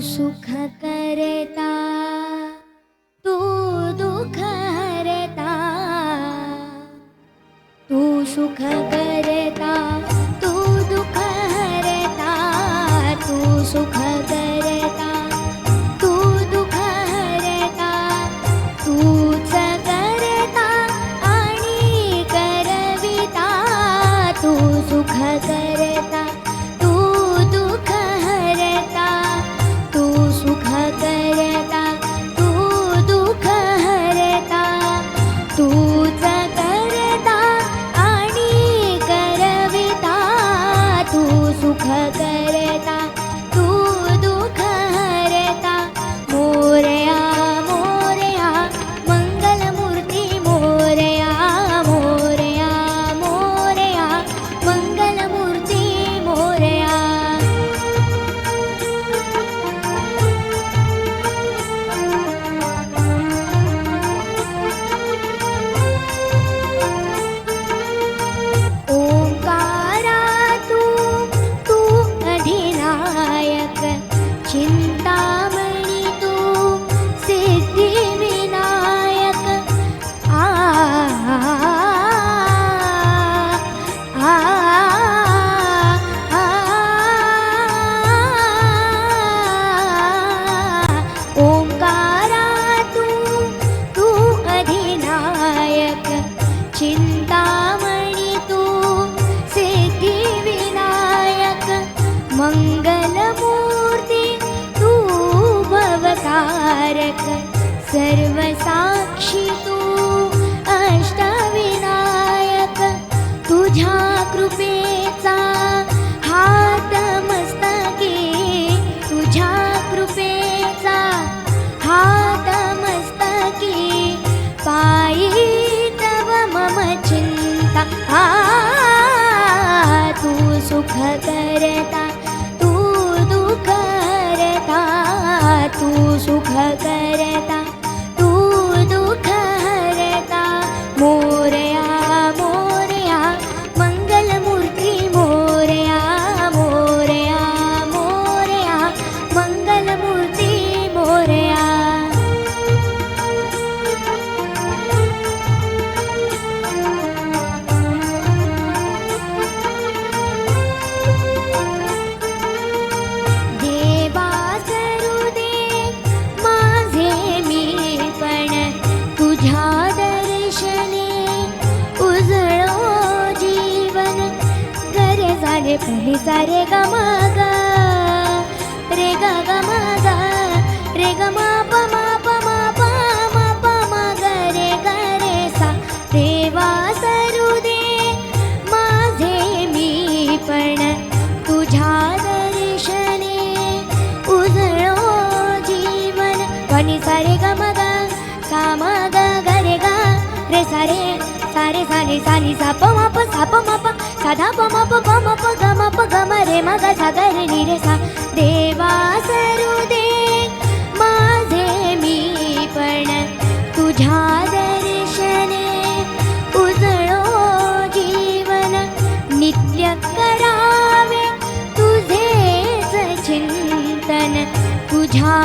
सुख करता, तू दुःख हरता, तू सुख करता, तू दुःख हरता, तू सुख करता, तू दुःख हरता, तूच करता आणि करविता, तू सुख करता, तू दुःख हरता, तू सुख करता, तू दुःख हरता, तूच करता आणि करविता, तू सुख करता, तू दुःख हरता. मोरया मोरया मंगलमूर्ती, मोरया मोरया मोरया मंगलमूर्ती, मोरया. ओंकारा तू अधिनायक, चिंतामणी तू सिद्धिविनायक. आ आ आ ओंकारा तू अधिनायक, चिंतामणी तू सिद्धिविनायक. मंगलमूर्ती तू भवतारक, सर्वसाक्षी तू अष्टविनायक. तुझ्या कृपेचा हात मस्तकी, तुझ्या कृपेचा हात मस्तकी, पायी तव मम चिंता. तू सुख करता, तू दुःख हरता, तू सुख करता, तू दुःख हरता. मोरया मोरया मंगलमूर्ती, मोरया मोरया मोरया मंगलमूर्ती, मोरया. देवा करू दे माझे मी पण, तुझ्या दर्शने उजळो जीवन. गरे झाले पहिले सारे ग म ग, रे ग ग म ग, रे ग म प म प म प म प म ग रे ग रे सा. देवा सरू दे माझे मी पण, तुझ्या दर्शने उजळो जीवन. वनी सारे ग म ग, सा म ग ग रे ग रे सारे सारे सारे सानी सा प म प सा प म प साधा प म प प म प ग म प ग म रे म ग सा ग रे नि रे सा. देवा सरू दे माझे मी पण, तुझ्या दर्शने उजळो जीवन. नित्य करावे तुझेच चिंतन, तुझ्या